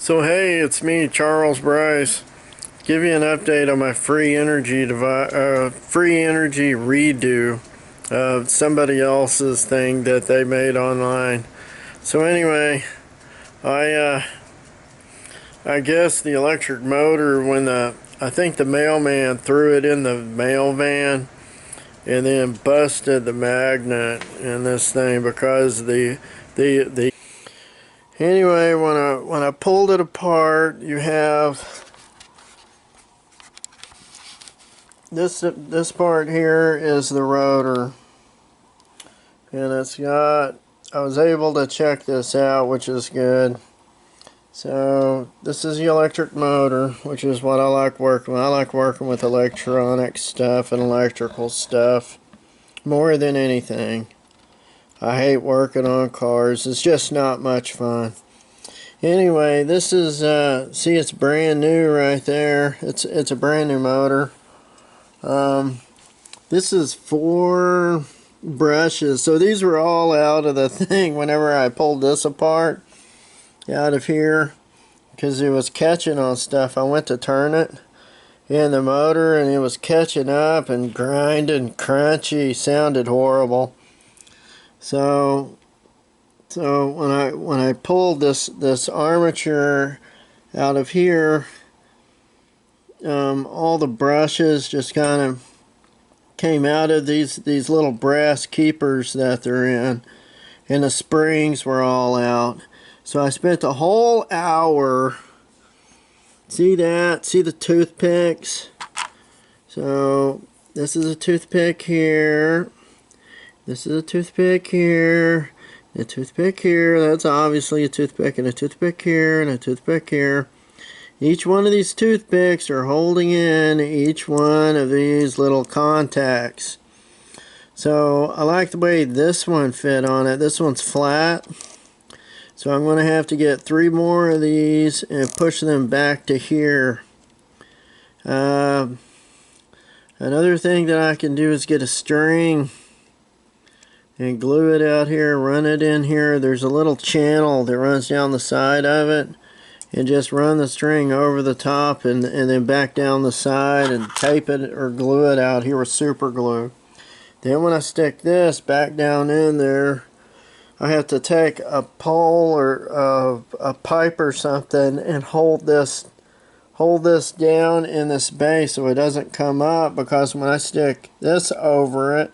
So hey, it's me, Charles Bryce. Give you an update on my free energy redo of somebody else's thing that they made online. So anyway, I guess the electric motor, I think the mailman threw it in the mail van and then busted the magnet in this thing because the anyway, when I pulled it apart, you have this part here is the rotor, and I was able to check this out, which is good. So this is the electric motor, which is what I like working with. I like working with electronic stuff and electrical stuff more than anything. I hate working on cars. It's just not much fun. Anyway, this is see, it's brand new right there. It's a brand new motor. This is 4 brushes. So these were all out of the thing whenever I pulled this apart out of here because it was catching on stuff. I went to turn it in the motor and it was catching up and grinding, crunchy, sounded horrible. So when I pulled this armature out of here, all the brushes just kind of came out of these little brass keepers that they're in, and the springs were all out. So I spent a whole hour. See that? See the toothpicks? So this is a toothpick here. This is a toothpick here. A toothpick here. That's obviously a toothpick, and a toothpick here, and a toothpick here. Each one of these toothpicks are holding in each one of these little contacts. So I like the way this one fit on it. This one's flat. So I'm going to have to get 3 more of these and push them back to here. Another thing that I can do is get a string and glue it out here, run it in here. There's a little channel that runs down the side of it, and just run the string over the top and then back down the side and tape it or glue it out here with super glue. Then when I stick this back down in there, I have to take a pole or a pipe or something and hold this down in this base so it doesn't come up, because when I stick this over it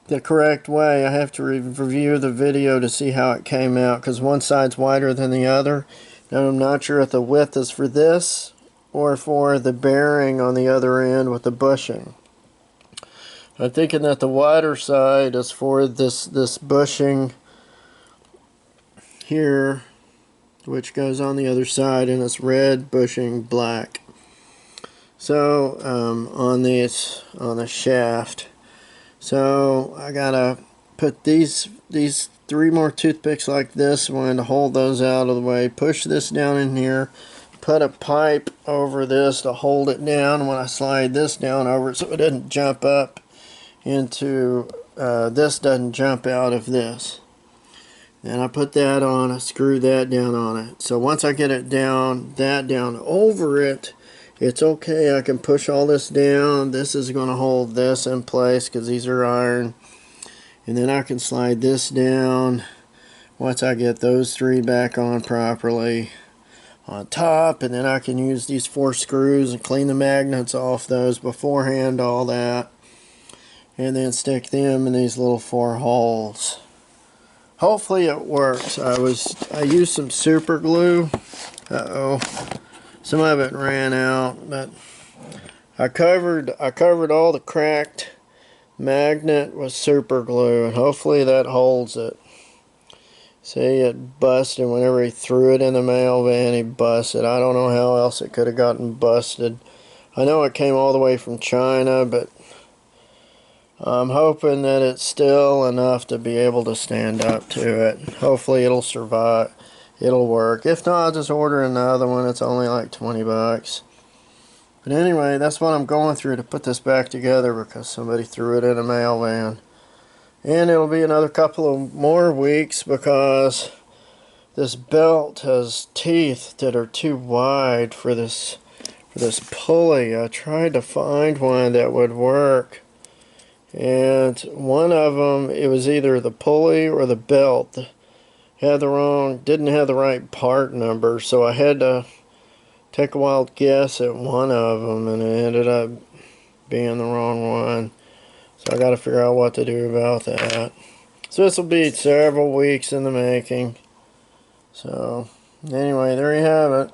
the correct way, I have to review the video to see how it came out, because one side's wider than the other. And I'm not sure if the width is for this or for the bearing on the other end with the bushing. I'm thinking that the wider side is for this bushing here, which goes on the other side, and it's red bushing black. So on the shaft. So I gotta put these 3 more toothpicks like this one to hold those out of the way. Push this down in here. Put a pipe over this to hold it down when I slide this down over it, so it doesn't jump up into this doesn't jump out of this. And I put that on. I screw that down on it. So once I get it down, down over it, it's okay. I can push all this down. This is going to hold this in place because these are iron. And then I can slide this down once I get those 3 back on properly on top, and then I can use these 4 screws and clean the magnets off those beforehand, all that, and then stick them in these little 4 holes. Hopefully it works. I used some super glue. Some of it ran out, but I covered all the cracked magnet with super glue, and hopefully that holds it. See, it busted whenever he threw it in the mail van. He busted. I don't know how else it could have gotten busted. I know it came all the way from China, but I'm hoping that it's still enough to be able to stand up to it. Hopefully it'll survive. It'll work. If not, I'll just order another one. It's only like 20 bucks. But anyway, that's what I'm going through to put this back together, because somebody threw it in a mail van. And it'll be another couple of more weeks, because this belt has teeth that are too wide for this pulley. I tried to find one that would work, and one of them, it was either the pulley or the belt, didn't have the right part number, so I had to take a wild guess at one of them, and it ended up being the wrong one. So I got to figure out what to do about that. So this will be several weeks in the making. So anyway, there you have it.